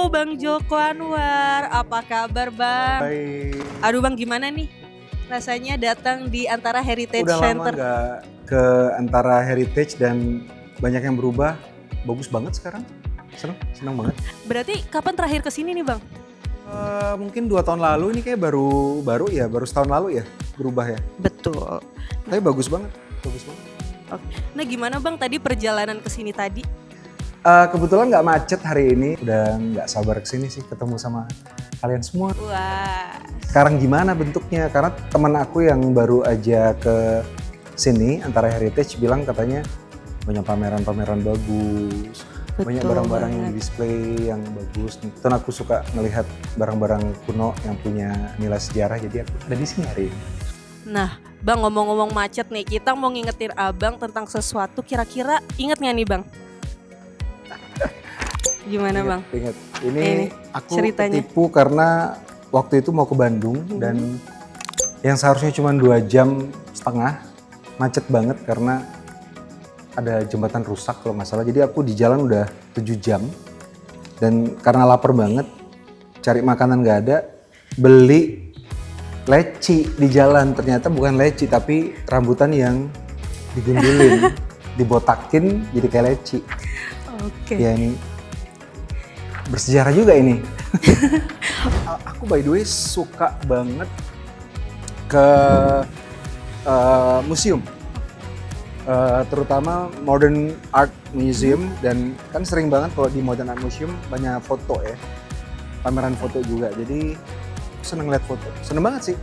Bang Joko Anwar, apa kabar Bang? Baik. Aduh Bang, gimana nih rasanya datang di Antara Heritage Udah lama Center? nggak ke Antara Heritage dan banyak yang berubah. Bagus banget sekarang. Seneng banget. Berarti kapan terakhir kesini nih Bang? Mungkin 2 tahun lalu ini kayak baru setahun lalu ya berubah ya. Betul. Tapi bagus banget. Oke. Nah gimana Bang tadi perjalanan kesini tadi? Kebetulan nggak macet hari ini. Udah nggak sabar kesini sih ketemu sama kalian semua. Wah, Sekarang gimana bentuknya? Karena teman aku yang baru aja ke sini Antara Heritage bilang katanya banyak pameran-pameran bagus. Banyak betul barang-barang yang banget. display yang bagus. Dan aku suka melihat barang-barang kuno yang punya nilai sejarah. Jadi aku ada di sini hari ini. Nah Bang, ngomong-ngomong macet nih, kita mau ngingetin Abang tentang sesuatu, kira-kira inget gak nih Bang? Gimana Bang? Ingat. Ini Ini aku ceritanya. ketipu karena waktu itu mau ke Bandung dan yang seharusnya cuma 2,5 jam macet banget karena ada jembatan rusak kalau nggak salah. Jadi aku di jalan udah 7 jam dan karena lapar banget cari makanan nggak ada, beli leci di jalan. Ternyata bukan leci tapi rambutan yang digundulin, dibotakin jadi kayak leci. Oke. Ya ini bersejarah juga ini. Aku by the way suka banget ke museum. Terutama Modern Art Museum dan kan sering banget kalau di Modern Art Museum banyak foto ya. Pameran foto juga. Jadi aku seneng lihat foto. Seneng banget sih.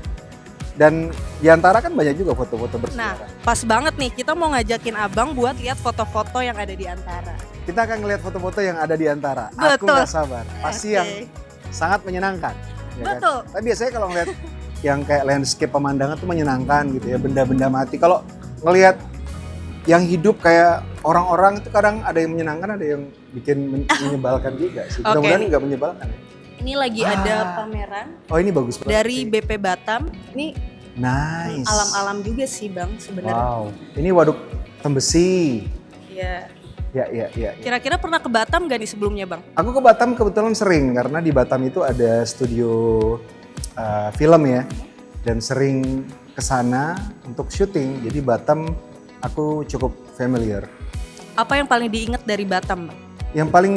Dan di antara kan banyak juga foto-foto Nah, bersejarah. pas banget nih kita mau ngajakin Abang buat lihat foto-foto yang ada di Antara. Kita akan ngeliat foto-foto yang ada di antara. Aku Betul. nggak sabar. Pasti Oke. yang sangat menyenangkan. Ya kan? Betul. Tapi biasanya kalau ngeliat yang kayak landscape pemandangan tuh menyenangkan gitu ya. Benda-benda mati. Kalau ngelihat yang hidup kayak orang-orang itu kadang ada yang menyenangkan, ada yang bikin menyebalkan juga sih. Oke, Mudah-mudahan nih. nggak menyebalkan. Ini lagi ada pameran Oh ini bagus banget. dari sih. BP Batam. Ini Nice. alam-alam juga sih Bang sebenarnya. Wow. Ini Waduk Tembesi. Iya. Ya. Kira-kira pernah ke Batam gak nih sebelumnya Bang? Aku ke Batam kebetulan sering karena di Batam itu ada studio film ya dan sering ke sana untuk syuting. Jadi Batam aku cukup familiar. Apa yang paling diingat dari Batam Bang? Yang paling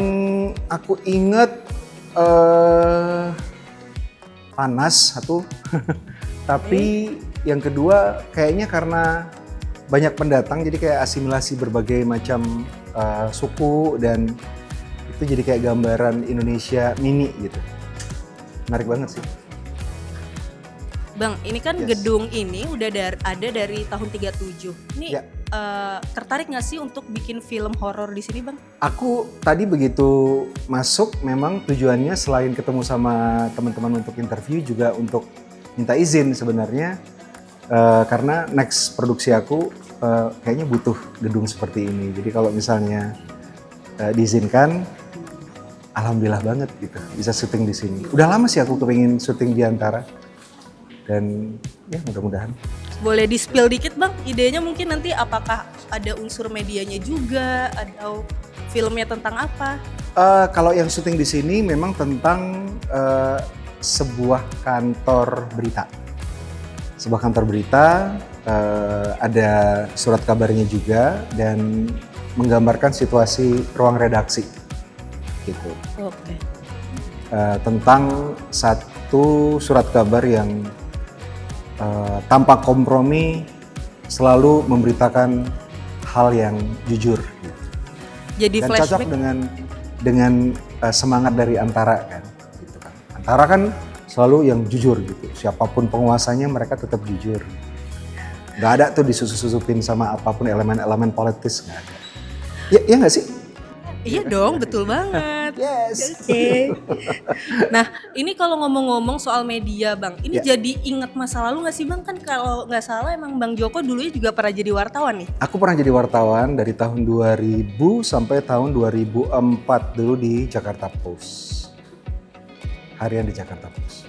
aku inget panas satu, tapi yang kedua kayaknya karena banyak pendatang jadi kayak asimilasi berbagai macam suku dan itu jadi kayak gambaran Indonesia mini gitu. Menarik banget sih. Bang, ini kan Yes. gedung ini udah ada dari tahun 37. Ini Ya. tertarik gak sih untuk bikin film horor di sini Bang? Aku tadi begitu masuk memang tujuannya selain ketemu sama teman-teman untuk interview juga untuk minta izin sebenarnya karena next produksi aku kayaknya butuh gedung seperti ini. Jadi kalau misalnya diizinkan, alhamdulillah banget gitu bisa syuting di sini. Udah lama sih aku kepingin syuting di Antara dan ya mudah-mudahan. Boleh di-spill dikit Bang, idenya mungkin nanti apakah ada unsur medianya juga atau filmnya tentang apa? Kalau yang syuting di sini memang tentang sebuah kantor berita. Sebuah kantor berita, ada surat kabarnya juga dan menggambarkan situasi ruang redaksi gitu. Oke. Tentang satu surat kabar yang tanpa kompromi selalu memberitakan hal yang jujur gitu. Jadi Dan cocok flashback. dengan semangat dari Antara kan, gitu kan. Antara kan selalu yang jujur gitu. Siapapun penguasanya mereka tetap jujur. Gak ada tuh disusup-susupin sama apapun elemen-elemen politis, gak ada. Ya nggak sih? Iya dong, betul banget. Yes. Oke. Nah, ini kalau ngomong-ngomong soal media Bang, ini Ya. jadi inget masa lalu gak sih Bang? Kan kalau nggak salah emang Bang Joko dulunya juga pernah jadi wartawan nih. Aku pernah jadi wartawan dari tahun 2000 sampai tahun 2004 dulu di Jakarta Post. Harian di Jakarta Post.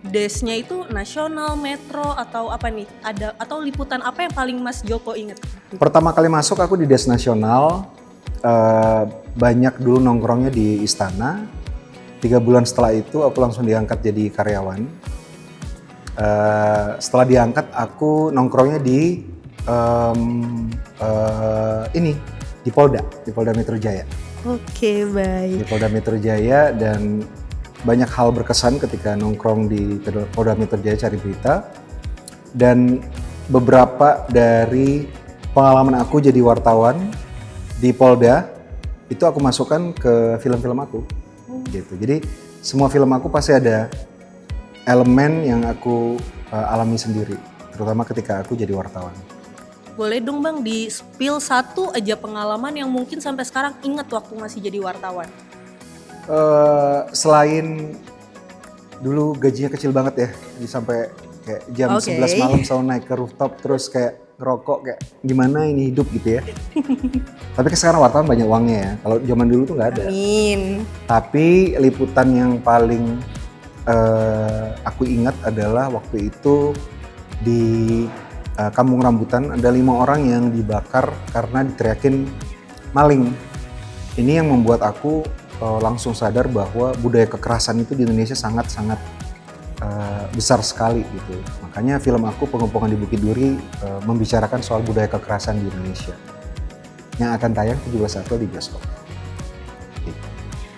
Desnya itu nasional, metro atau apa nih? Ada atau liputan apa yang paling Mas Joko inget? Pertama kali masuk aku di Des Nasional, banyak dulu nongkrongnya di Istana. 3 bulan setelah itu aku langsung diangkat jadi karyawan. Setelah diangkat aku nongkrongnya di di Polda Metro Jaya. Oke, baik. Di Polda Metro Jaya, dan banyak hal berkesan ketika nongkrong di Polda Metro Jaya cari berita. Dan beberapa dari pengalaman aku jadi wartawan di Polda itu aku masukkan ke film-film aku. Gitu. Jadi semua film aku pasti ada elemen yang aku alami sendiri, terutama ketika aku jadi wartawan. Boleh dong Bang di spill satu aja pengalaman yang mungkin sampai sekarang inget waktu masih jadi wartawan. Selain dulu gajinya kecil banget ya, jadi sampai kayak jam 11 malam selalu naik ke rooftop terus kayak ngerokok, kayak gimana ini hidup gitu ya. Tapi sekarang wartawan banyak uangnya ya, kalau zaman dulu tuh nggak ada. Amin. Tapi liputan yang paling aku ingat adalah waktu itu di Kampung Rambutan ada 5 orang yang dibakar karena diteriakin maling. Ini yang membuat aku langsung sadar bahwa budaya kekerasan itu di Indonesia sangat-sangat besar sekali gitu. Makanya film aku Pengepungan di Bukit Duri membicarakan soal budaya kekerasan di Indonesia. Yang akan tayang 17 April di bioskop.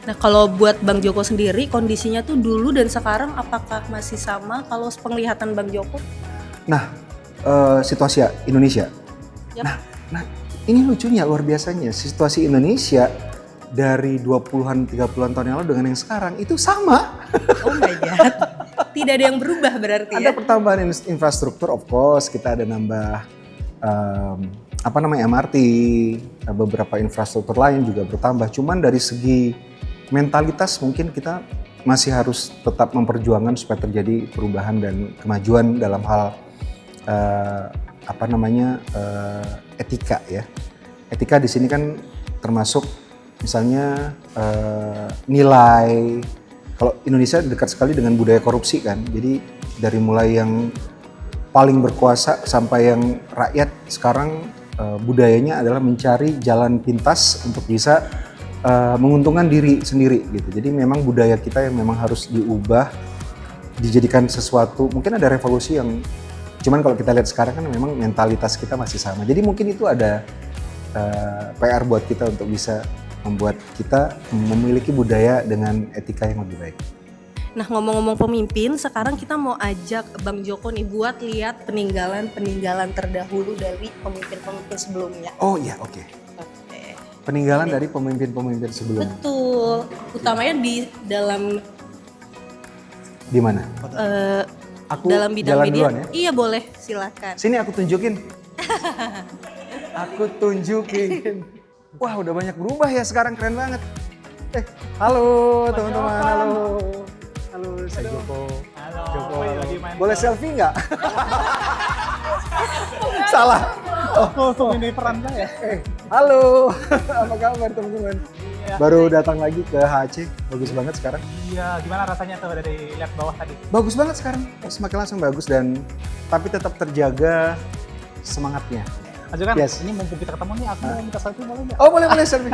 Nah kalau buat Bang Joko sendiri kondisinya tuh dulu dan sekarang apakah masih sama kalau penglihatan Bang Joko? Nah, situasi Indonesia. Yap. Nah, ini lucunya luar biasanya. Situasi Indonesia dari 20-an, 30-an tahun yang lalu dengan yang sekarang itu sama. Oh my God. Tidak ada yang berubah berarti ya? Ada pertambahan infrastruktur, of course. Kita ada nambah MRT, beberapa infrastruktur lain juga bertambah. Cuman dari segi mentalitas mungkin kita masih harus tetap memperjuangkan supaya terjadi perubahan dan kemajuan dalam hal etika ya. Etika di sini kan termasuk misalnya nilai. Kalau Indonesia dekat sekali dengan budaya korupsi kan. Jadi dari mulai yang paling berkuasa sampai yang rakyat sekarang budayanya adalah mencari jalan pintas untuk bisa menguntungkan diri sendiri gitu. Jadi memang budaya kita yang memang harus diubah, dijadikan sesuatu. Mungkin ada revolusi yang cuman kalau kita lihat sekarang kan memang mentalitas kita masih sama. Jadi mungkin itu ada PR buat kita untuk bisa membuat kita memiliki budaya dengan etika yang lebih baik. Nah ngomong-ngomong pemimpin, sekarang kita mau ajak Bang Joko nih buat lihat peninggalan terdahulu dari pemimpin-pemimpin sebelumnya. Oh iya, oke. Peninggalan dari pemimpin-pemimpin sebelumnya. Betul, utamanya di dalam di mana? Aku dalam bidang jalan media. duluan ya? Iya boleh, silakan. Sini aku tunjukin. Aku tunjukin. Wah udah banyak berubah ya sekarang, keren banget. Halo teman-teman, halo. Halo, saya Joko. Halo, Joko. lagi main Boleh selfie nggak? Salah. Oh, ini peran saya. Halo, apa kabar teman-teman? Iya. Baru datang lagi ke HC, bagus banget sekarang. Iya, gimana rasanya tuh dari lihat bawah tadi? Bagus banget sekarang, semakin langsung bagus dan tapi tetap terjaga semangatnya. Aja kan, Yes. ini mumpung kita ketemu nih, aku mau minta selfie boleh nggak? Oh boleh selfie.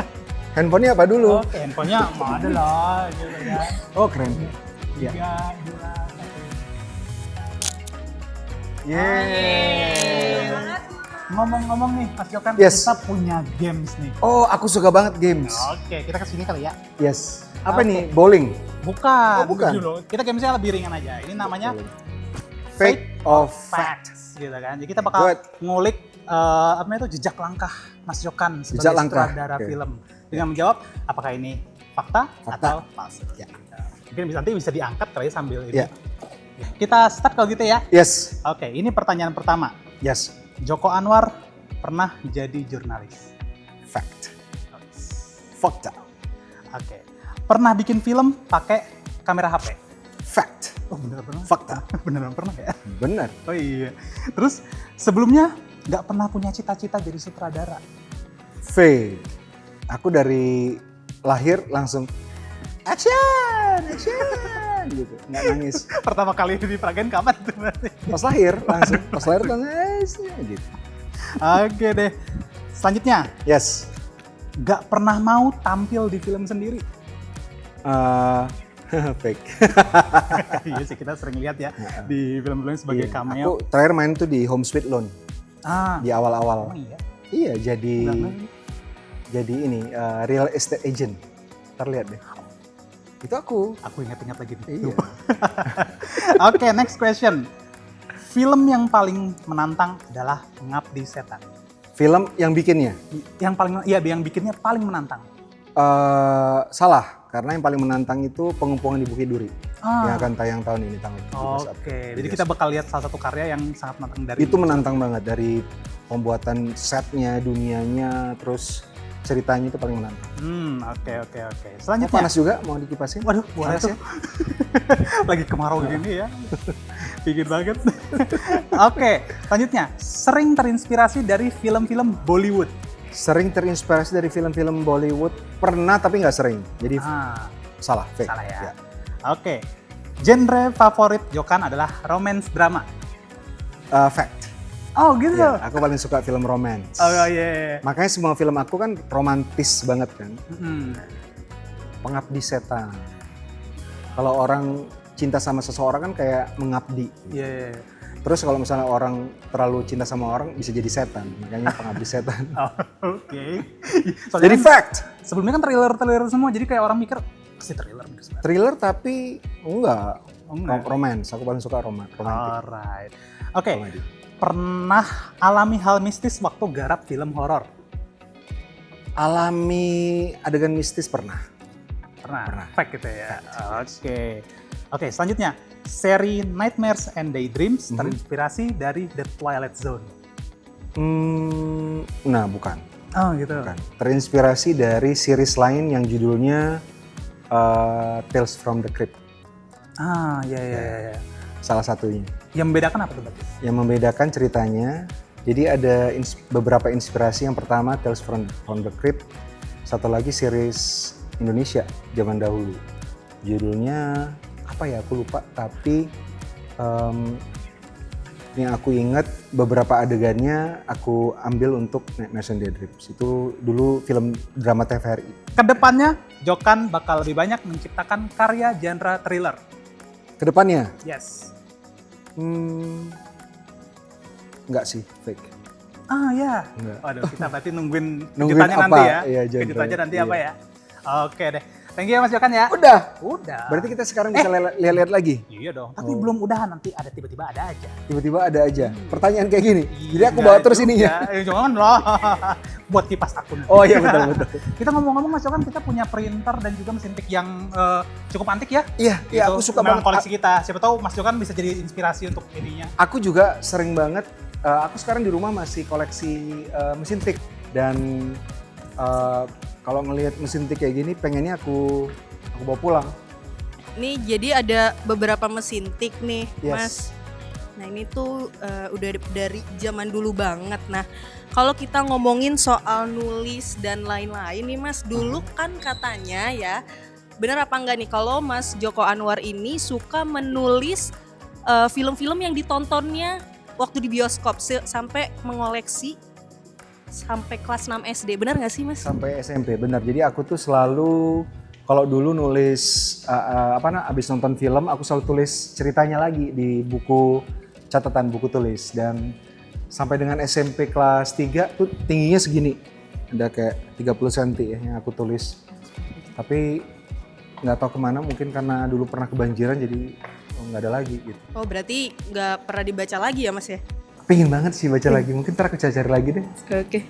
Handphonenya apa dulu? Oke, handphonenya mau ada lah, gitu ya. Oh keren. Iya. 3, 2, 1. Yeay. Ngomong-ngomong nih, Mas Jokan, Yes. kita punya games nih. Oh aku suka banget games. Oke, kita kesini kali ya. Yes. Apa Oke. nih? Bowling. Bukan, Oh, bukan. dulu. Kita gamesnya lebih ringan aja. Ini namanya Fate of Fact. Facts, gitu kan. Jadi kita bakal Good. ngulik jejak langkah Mas Jokan sebagai Jejak langkah, sutradara oke. film dengan menjawab apakah ini fakta atau palsu. Ya. Mungkin nanti bisa diangkat kali ya sambil ini. Ya. Kita start kalau gitu ya. Yes. Oke, ini pertanyaan pertama. Yes. Joko Anwar pernah jadi jurnalis. Fact. Fakta. Oke. Pernah bikin film pakai kamera HP. Fact. Oh, beneran pernah? Fakta. Beneran pernah ya? Benar. Oh iya. Terus sebelumnya nggak pernah punya cita-cita jadi sutradara. Fate. Aku dari lahir langsung action gitu, nggak nangis. Pertama kali diperagain kapan tuh berarti? Pas lahir langsung, pas lahir langsung gitu. Oke deh. Selanjutnya, Yes. nggak pernah mau tampil di film sendiri? Fake. Iya sih, kita sering lihat ya di film-film sebagai Iya, cameo. aku terakhir main tuh di Home Sweet Loan di Oh awal-awal. iya. Iya, Udah, jadi ini real estate agent. Terlihat deh. Itu aku. aku ingat-ingat lagi nih. Iya. Oke, next question. Film yang paling menantang adalah Pengabdi Setan. Film yang bikinnya Yang bikinnya paling menantang. salah, karena yang paling menantang itu Pengepungan di Bukit Duri yang akan tayang tahun ini tanggal 17 April. Oke, jadi kita bakal lihat salah satu karya yang sangat menantang dari Itu menantang banget dari pembuatan setnya, dunianya, terus ceritanya itu paling menantang. Oke. Mau Selanjutnya. panas juga, mau dikipasin? Waduh, boleh Panas tuh. ya? Lagi kemarau gini ya. Dingin banget. Oke, selanjutnya. Sering terinspirasi dari film-film Bollywood. Sering terinspirasi dari film-film Bollywood, pernah tapi nggak sering. Jadi salah, fake. Salah ya. Oke. Genre favorit Jokan adalah romance drama. Fact. Oh gitu. Ya, aku paling suka film romance. Oh iya. Makanya semua film aku kan romantis banget kan. Mm-mm. Pengabdi Setan. Kalau orang cinta sama seseorang kan kayak mengabdi. Iya. Terus kalau misalnya orang terlalu cinta sama orang bisa jadi setan. Makanya Pengabdi Setan. Oh, oke. Jadi fact. Sebelumnya kan trailer semua, jadi kayak orang mikir pasti trailer gitu sebenarnya. Thriller tapi enggak. Oh, enggak. Romance. Aku paling suka romantis. Alright. Oke. Komedi. Pernah alami hal mistis waktu garap film horor? Alami adegan mistis pernah. Pernah. Fact gitu ya. Oke, selanjutnya. Seri Nightmares and Daydreams terinspirasi dari The Twilight Zone. Nah bukan. Oh gitu. Bukan. Terinspirasi dari series lain yang judulnya Tales from the Crypt. Iya. Salah satunya. Yang membedakan apa tuh berarti? Yang membedakan ceritanya, jadi ada beberapa inspirasi. Yang pertama Tales from the Crypt, satu lagi series Indonesia zaman dahulu. Judulnya apa ya, aku lupa, tapi yang aku ingat beberapa adegannya aku ambil untuk Nightmares and Daydreams. Itu dulu film drama TVRI. Kedepannya, Jokan bakal lebih banyak menciptakan karya genre thriller. Kedepannya? Yes. Enggak sih, fake. Ya. Enggak. Waduh, kita berarti nungguin Nungguin kejutannya apa? nanti ya. Iya, genre. Kejutannya nanti Iya. apa ya? Oke deh. Thank you ya Mas Jokan ya. Udah. Udah. Berarti kita sekarang bisa lihat-lihat lagi. Iya dong. Tapi belum udahan, nanti ada tiba-tiba ada aja. Tiba-tiba ada aja. Pertanyaan kayak gini. Jadi aku Iya bawa terus juga. ininya. Jangan loh. Buat kipas akun. Oh iya betul. Kita ngomong-ngomong Mas Jokan, kita punya printer dan juga mesin tik yang cukup antik ya. Iya, Itu aku suka memang banget. koleksi kita. Siapa tahu Mas Jokan bisa jadi inspirasi untuk ininya. Aku juga sering banget. Aku sekarang di rumah masih koleksi mesin tik dan kalau ngelihat mesin tik kayak gini, pengennya aku bawa pulang. Nih jadi ada beberapa mesin tik nih, Yes. Mas. Nah ini tuh udah dari zaman dulu banget. Nah kalau kita ngomongin soal nulis dan lain-lain nih Mas, dulu kan katanya ya, bener apa enggak nih kalau Mas Joko Anwar ini suka menulis film-film yang ditontonnya waktu di bioskop sampai mengoleksi sampai kelas 6 SD, benar nggak sih Mas? Sampai SMP, benar. Jadi aku tuh selalu kalau dulu nulis abis nonton film aku selalu tulis ceritanya lagi di buku catatan, buku tulis. Dan sampai dengan SMP kelas 3 tuh tingginya segini, ada kayak 30 cm ya yang aku tulis. Tapi nggak tahu kemana, mungkin karena dulu pernah kebanjiran jadi nggak ada lagi gitu. Oh berarti nggak pernah dibaca lagi ya Mas ya? Pengen banget sih baca lagi, mungkin ntar aku cari lagi deh. Oke.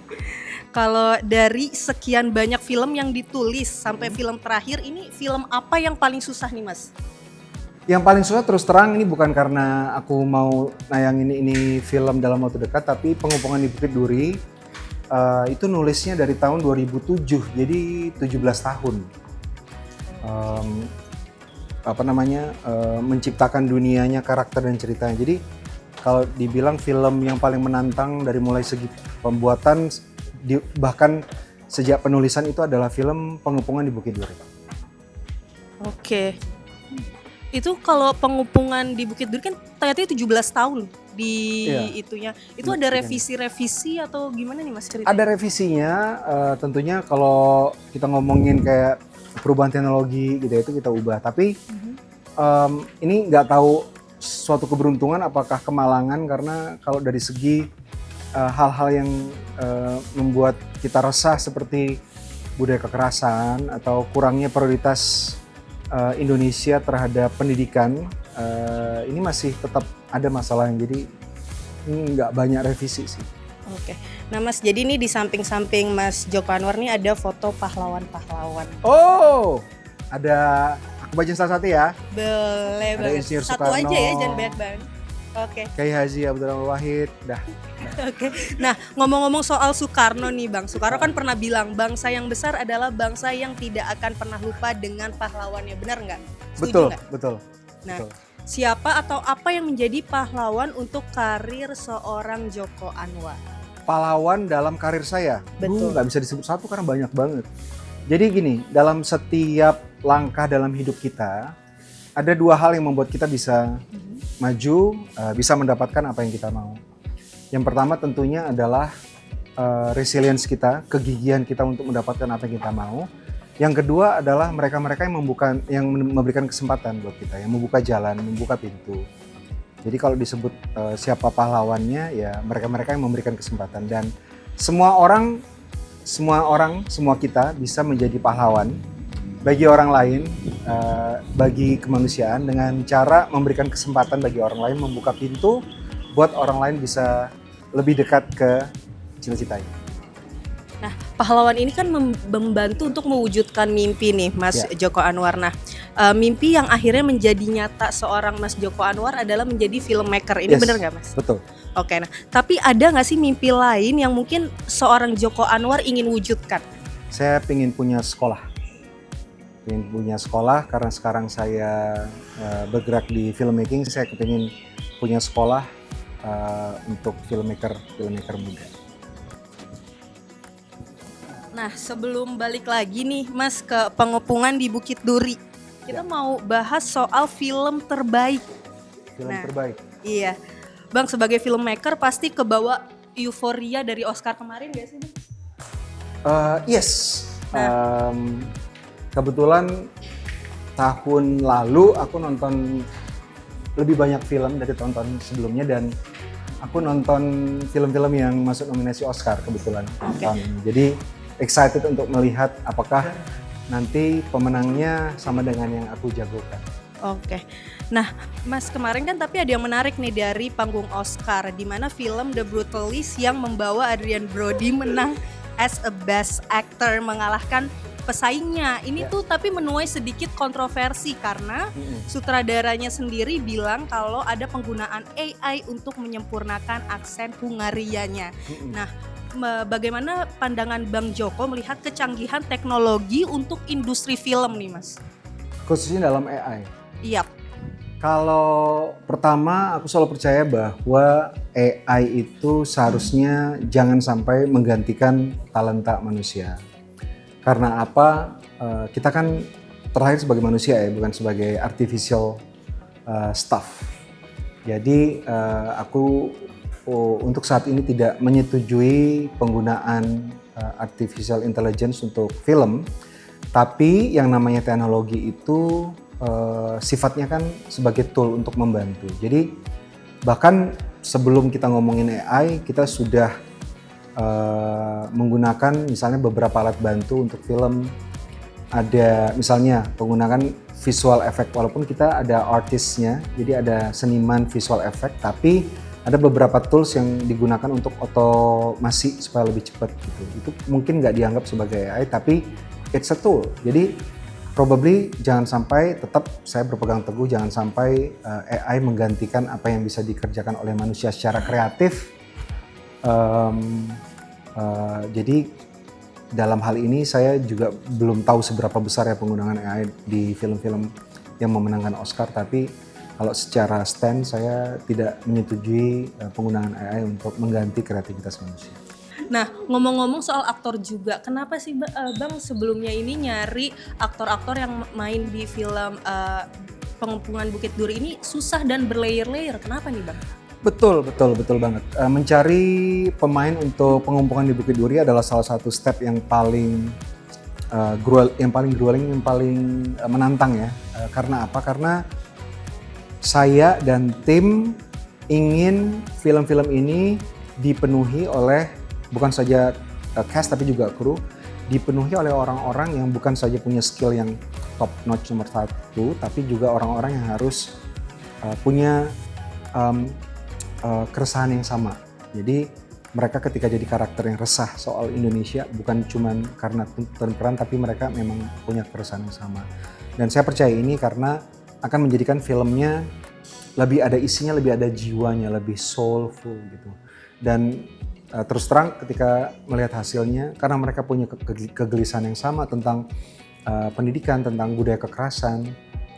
Kalau dari sekian banyak film yang ditulis sampai film terakhir, ini film apa yang paling susah nih Mas? Yang paling susah terus terang ini bukan karena aku mau nayangin ini film dalam waktu dekat, tapi Pengepungan di Bukit Duri itu nulisnya dari tahun 2007, jadi 17 tahun. Menciptakan dunianya, karakter dan ceritanya. Jadi kalau dibilang film yang paling menantang dari mulai segi pembuatan bahkan sejak penulisan itu adalah film Pengepungan di Bukit Duri. Oke. Itu kalau Pengepungan di Bukit Duri kan ternyata 17 tahun di Iya. itunya. Itu ada revisi-revisi atau gimana nih Mas ceritanya? Ada revisinya, tentunya kalau kita ngomongin kayak perubahan teknologi gitu ya, itu kita ubah. Tapi ini nggak tahu suatu keberuntungan apakah kemalangan, karena kalau dari segi hal-hal yang membuat kita resah seperti budaya kekerasan atau kurangnya prioritas Indonesia terhadap pendidikan, ini masih tetap ada masalah, jadi ini nggak banyak revisi sih. Oke. Nah Mas, jadi ini di samping-samping Mas Joko Anwar nih ada foto pahlawan-pahlawan. Oh, ada, aku baca salah satu ya. Boleh Ada banget. Insinyur Satu Soekarno. aja ya, jangan banyak-banyak. Oke. Kiai Haji Abdul Rahman Wahid, dah. Oke. Nah, ngomong-ngomong soal Soekarno nih, Bang. Soekarno kan pernah bilang, bangsa yang besar adalah bangsa yang tidak akan pernah lupa dengan pahlawannya. Benar nggak? Setuju Betul, nggak? betul. Nah, betul. siapa atau apa yang menjadi pahlawan untuk karir seorang Joko Anwar? Pahlawan dalam karir saya, Betul. nggak bisa disebut satu karena banyak banget. Jadi gini, dalam setiap langkah dalam hidup kita, ada dua hal yang membuat kita bisa maju, bisa mendapatkan apa yang kita mau. Yang pertama tentunya adalah resilience kita, kegigihan kita untuk mendapatkan apa yang kita mau. Yang kedua adalah mereka-mereka yang memberikan kesempatan buat kita, yang membuka jalan, membuka pintu. Jadi kalau disebut siapa pahlawannya, ya mereka-mereka yang memberikan kesempatan. Dan semua kita bisa menjadi pahlawan bagi orang lain, bagi kemanusiaan, dengan cara memberikan kesempatan bagi orang lain, membuka pintu buat orang lain bisa lebih dekat ke cita-citanya. Nah, pahlawan ini kan membantu untuk mewujudkan mimpi nih, Mas Joko Anwar. Nah, mimpi yang akhirnya menjadi nyata seorang Mas Joko Anwar adalah menjadi filmmaker. Ini benar nggak, Mas? Betul. Oke, nah, tapi ada nggak sih mimpi lain yang mungkin seorang Joko Anwar ingin wujudkan? Saya ingin punya sekolah. Ingin punya sekolah karena sekarang saya bergerak di filmmaking. Saya kepingin punya sekolah untuk filmmaker muda. Nah, sebelum balik lagi nih Mas ke pengepungan di Bukit Duri, kita mau bahas soal film terbaik. Film terbaik. Iya, Bang sebagai filmmaker pasti kebawa euforia dari Oscar kemarin gak sih, Bang? Yes. Kebetulan tahun lalu aku nonton lebih banyak film dari tahun-tahun sebelumnya, dan aku nonton film-film yang masuk nominasi Oscar kebetulan tahun ini. Jadi excited untuk melihat apakah nanti pemenangnya sama dengan yang aku jagokan. Oke. Nah, Mas kemarin kan tapi ada yang menarik nih dari panggung Oscar, di mana film The Brutalist yang membawa Adrien Brody menang as a Best Actor, mengalahkan pesaingnya. Ini tuh tapi menuai sedikit kontroversi karena sutradaranya sendiri bilang kalau ada penggunaan AI untuk menyempurnakan aksen Hungarianya. Nah, bagaimana pandangan Bang Joko melihat kecanggihan teknologi untuk industri film nih, Mas? Khususnya dalam AI. Iya. Kalau pertama, aku selalu percaya bahwa AI itu seharusnya jangan sampai menggantikan talenta manusia. Karena apa? Kita kan terlahir sebagai manusia ya, bukan sebagai artificial stuff. Jadi aku untuk saat ini tidak menyetujui penggunaan artificial intelligence untuk film. Tapi yang namanya teknologi itu sifatnya kan sebagai tool untuk membantu. Jadi bahkan sebelum kita ngomongin AI, kita sudah menggunakan misalnya beberapa alat bantu untuk film. Ada misalnya menggunakan visual effect, walaupun kita ada artisnya, jadi ada seniman visual effect, tapi ada beberapa tools yang digunakan untuk otomasi supaya lebih cepat gitu. Itu mungkin nggak dianggap sebagai AI, tapi it's a tool. Jadi probably jangan sampai, tetap saya berpegang teguh, jangan sampai AI menggantikan apa yang bisa dikerjakan oleh manusia secara kreatif. Jadi dalam hal ini saya juga belum tahu seberapa besar ya penggunaan AI di film-film yang memenangkan Oscar, tapi kalau secara stand saya tidak menyetujui penggunaan AI untuk mengganti kreativitas manusia. Nah, ngomong-ngomong soal aktor juga, kenapa sih Bang sebelumnya ini nyari aktor-aktor yang main di film pengepungan Bukit Duri ini susah dan berlayer-layer. Kenapa nih Bang? Betul banget. Mencari pemain untuk pengumpulan di Bukit Duri adalah salah satu step yang paling grueling, yang paling menantang ya. Karena apa? Karena saya dan tim ingin film-film ini dipenuhi oleh bukan saja cast tapi juga kru, dipenuhi oleh orang-orang yang bukan saja punya skill yang top notch nomor 1, tapi juga orang-orang yang harus punya keresahan yang sama. Jadi mereka ketika jadi karakter yang resah soal Indonesia bukan cuma karena tuntutan peran, tapi mereka memang punya keresahan yang sama. Dan saya percaya ini karena akan menjadikan filmnya lebih ada isinya, lebih ada jiwanya, lebih soulful gitu. Dan terus terang ketika melihat hasilnya, karena mereka punya kegelisahan yang sama tentang pendidikan, tentang budaya kekerasan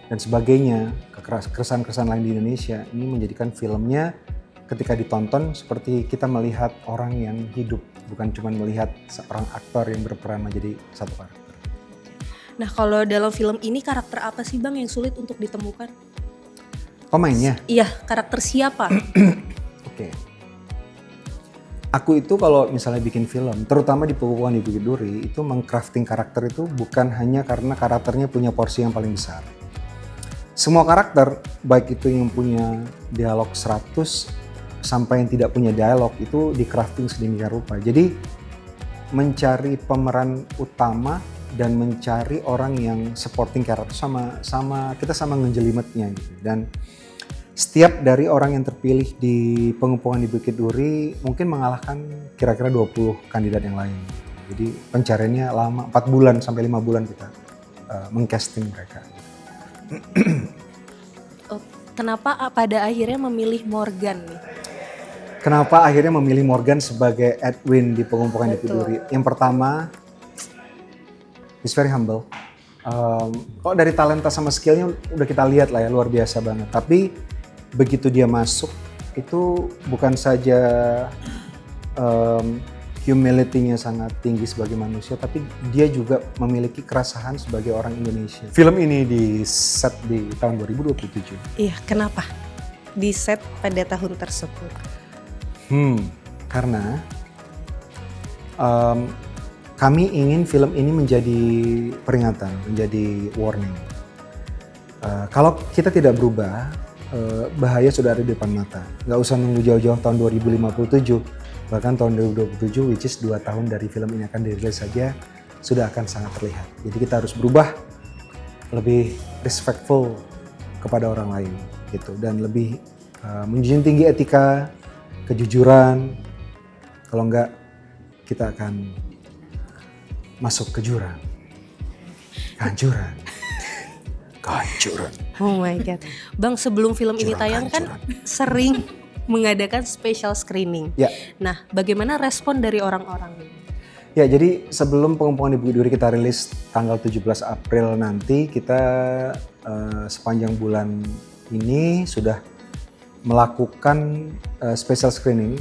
dan sebagainya, keresahan-keresahan lain di Indonesia, ini menjadikan filmnya ketika ditonton seperti kita melihat orang yang hidup, bukan cuma melihat seorang aktor yang berperan menjadi satu karakter. Nah kalau dalam film ini karakter apa sih Bang yang sulit untuk ditemukan? Pemainnya? Iya, karakter siapa? Oke. Aku itu kalau misalnya bikin film, terutama di Pengepungan di Bukit Duri, itu mengcrafting karakter itu bukan hanya karena karakternya punya porsi yang paling besar. Semua karakter, baik itu yang punya dialog 100 sampai yang tidak punya dialog, itu di crafting sedemikian rupa. Jadi mencari pemeran utama dan mencari orang yang supporting karakter sama kita sama ngejelimetnya gitu. Dan setiap dari orang yang terpilih di Pengepungan di Bukit Duri mungkin mengalahkan kira-kira 20 kandidat yang lain. Jadi pencariannya lama, 4 bulan sampai 5 bulan kita mengcasting mereka. Oh, kenapa pada akhirnya memilih Morgan nih? Kenapa akhirnya memilih Morgan sebagai Edwin di Pengepungan di Bukit Duri? Yang pertama, he's very humble. Kalau dari talenta sama skillnya udah kita lihat lah ya, luar biasa banget. Tapi begitu dia masuk, itu bukan saja humility-nya sangat tinggi sebagai manusia, tapi dia juga memiliki kerasahan sebagai orang Indonesia. Film ini di set di tahun 2027. Iya, kenapa di set pada tahun tersebut? Karena kami ingin film ini menjadi peringatan, menjadi warning. Kalau kita tidak berubah, bahaya sudah ada di depan mata. Nggak usah nunggu jauh-jauh tahun 2057, bahkan tahun 2027, which is 2 tahun dari film ini akan dirilis saja, sudah akan sangat terlihat. Jadi kita harus berubah, lebih respectful kepada orang lain, gitu, dan lebih menjunjung tinggi etika, kejujuran. Kalau enggak, kita akan masuk ke jurang, kehancuran. Oh my God. Bang, sebelum film ini tayang kan sering mengadakan special screening. Ya. Nah, bagaimana respon dari orang-orang? Ya, jadi sebelum Pengepungan di Bukit Duri kita rilis tanggal 17 April nanti, kita sepanjang bulan ini sudah melakukan special screening.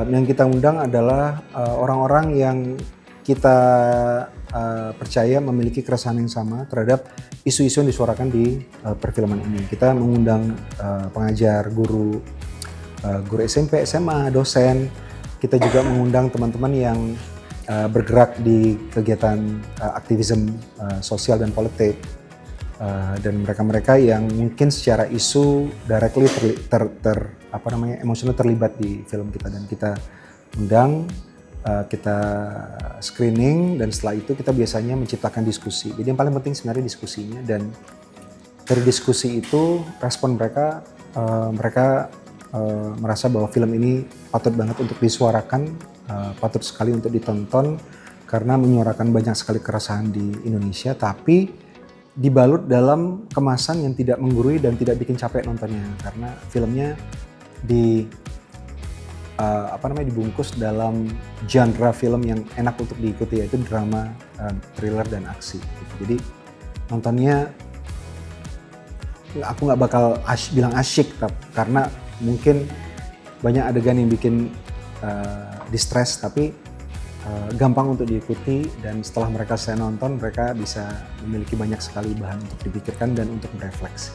Yang kita undang adalah orang-orang yang kita percaya memiliki keresahan yang sama terhadap isu-isu yang disuarakan di perfilman ini. Kita mengundang pengajar, guru SMP, SMA, dosen. Kita juga mengundang teman-teman yang bergerak di kegiatan aktivisme sosial dan politik. Dan mereka-mereka yang mungkin secara isu directly emosional terlibat di film kita, dan kita undang, kita screening, dan setelah itu kita biasanya menciptakan diskusi. Jadi yang paling penting sebenarnya diskusinya, dan dari diskusi itu respon mereka, merasa bahwa film ini patut banget untuk disuarakan, patut sekali untuk ditonton karena menyuarakan banyak sekali keresahan di Indonesia, tapi dibalut dalam kemasan yang tidak menggurui dan tidak bikin capek nontonnya, karena filmnya dibungkus dalam genre film yang enak untuk diikuti, yaitu drama, thriller, dan aksi. Jadi nontonnya aku nggak bakal bilang asyik, karena mungkin banyak adegan yang bikin distress, tapi gampang untuk diikuti, dan setelah mereka selesai nonton mereka bisa memiliki banyak sekali bahan untuk dipikirkan dan untuk berefleksi.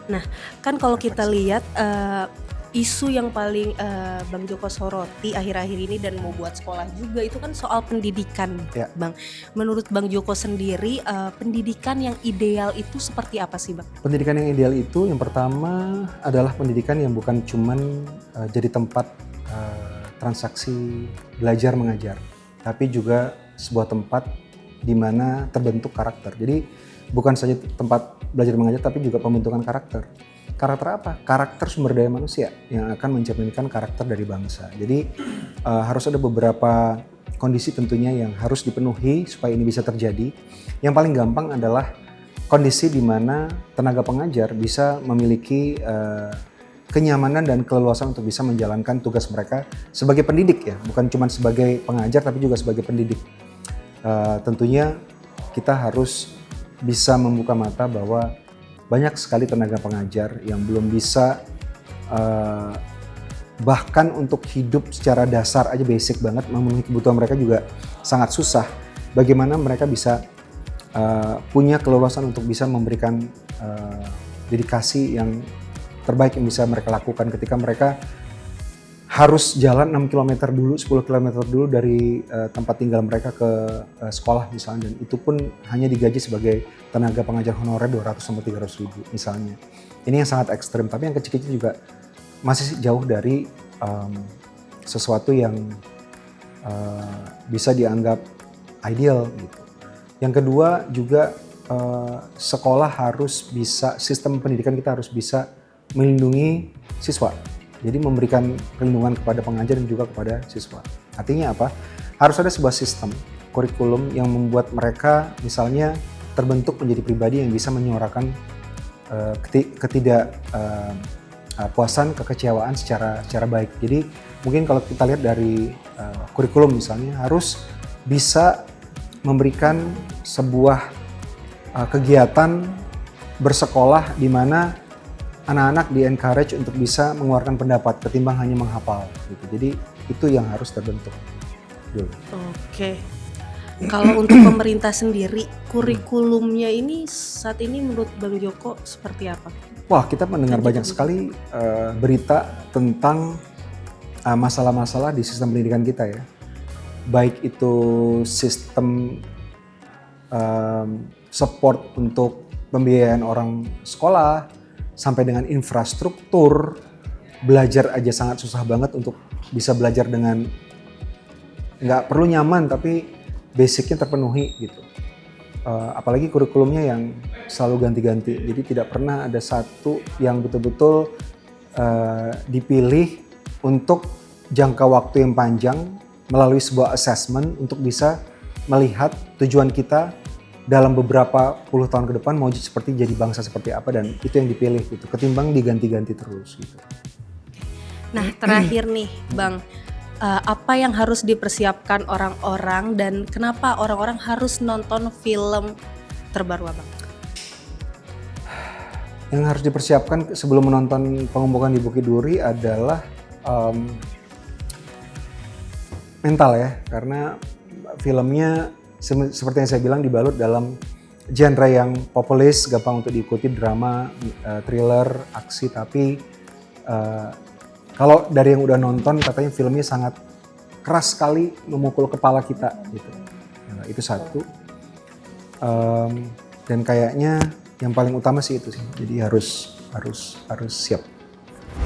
Nah, kan kalau kita lihat isu yang paling Bang Joko soroti akhir-akhir ini dan mau buat sekolah juga itu kan soal pendidikan, Ya. Bang. Menurut Bang Joko sendiri pendidikan yang ideal itu seperti apa sih, Bang? Pendidikan yang ideal itu yang pertama adalah pendidikan yang bukan cuman jadi tempat transaksi belajar mengajar, tapi juga sebuah tempat di mana terbentuk karakter. Jadi bukan saja tempat belajar mengajar, tapi juga pembentukan karakter. Karakter apa? Karakter sumber daya manusia yang akan mencerminkan karakter dari bangsa. Jadi harus ada beberapa kondisi tentunya yang harus dipenuhi supaya ini bisa terjadi. Yang paling gampang adalah kondisi di mana tenaga pengajar bisa memiliki kenyamanan dan keleluasan untuk bisa menjalankan tugas mereka sebagai pendidik ya, bukan cuma sebagai pengajar tapi juga sebagai pendidik. Tentunya kita harus bisa membuka mata bahwa banyak sekali tenaga pengajar yang belum bisa bahkan untuk hidup secara dasar aja basic banget, memenuhi kebutuhan mereka juga sangat susah. Bagaimana mereka bisa punya keleluasan untuk bisa memberikan dedikasi yang terbaik yang bisa mereka lakukan ketika mereka harus jalan 6 km dulu, 10 km dulu dari tempat tinggal mereka ke sekolah misalnya, dan itu pun hanya digaji sebagai tenaga pengajar honorer 200-300 ribu misalnya. Ini yang sangat ekstrim, tapi yang kecil-kecil juga masih jauh dari sesuatu yang bisa dianggap ideal gitu. Yang kedua juga sekolah harus bisa, sistem pendidikan kita harus bisa melindungi siswa. Jadi memberikan perlindungan kepada pengajar dan juga kepada siswa. Artinya apa? Harus ada sebuah sistem kurikulum yang membuat mereka misalnya terbentuk menjadi pribadi yang bisa menyuarakan ketidakpuasan, kekecewaan secara baik. Jadi mungkin kalau kita lihat dari kurikulum misalnya harus bisa memberikan sebuah kegiatan bersekolah di mana anak-anak di-encourage untuk bisa mengeluarkan pendapat ketimbang hanya menghafal gitu. Jadi itu yang harus terbentuk dulu. Oke. Kalau untuk pemerintah sendiri, kurikulumnya ini saat ini menurut Bang Joko seperti apa? Wah, kita mendengar banyak sekali berita tentang masalah-masalah di sistem pendidikan kita ya. Baik itu sistem support untuk pembiayaan orang sekolah, sampai dengan infrastruktur, belajar aja sangat susah banget untuk bisa belajar dengan nggak perlu nyaman tapi basicnya terpenuhi gitu. Apalagi kurikulumnya yang selalu ganti-ganti, jadi tidak pernah ada satu yang betul-betul dipilih untuk jangka waktu yang panjang melalui sebuah assessment untuk bisa melihat tujuan kita dalam beberapa puluh tahun ke depan mau seperti jadi bangsa seperti apa, dan itu yang dipilih gitu, ketimbang diganti-ganti terus gitu. Nah terakhir nih Bang, apa yang harus dipersiapkan orang-orang dan kenapa orang-orang harus nonton film terbaru Abang? Yang harus dipersiapkan sebelum menonton Pengumpukan di Bukit Duri adalah mental ya, karena filmnya seperti yang saya bilang dibalut dalam genre yang populis, gampang untuk diikuti, drama, thriller, aksi, tapi kalau dari yang udah nonton katanya filmnya sangat keras sekali, memukul kepala kita gitu. Nah, itu satu. Dan kayaknya yang paling utama sih itu sih. Jadi harus siap.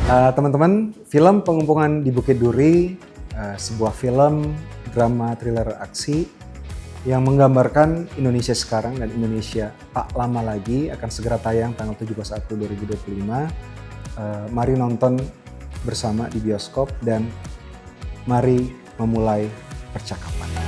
Teman-teman, film Pengumpukan di Bukit Duri sebuah film drama thriller aksi yang menggambarkan Indonesia sekarang dan Indonesia tak lama lagi, akan segera tayang tanggal 17 April 2025. Mari nonton bersama di bioskop dan mari memulai percakapan.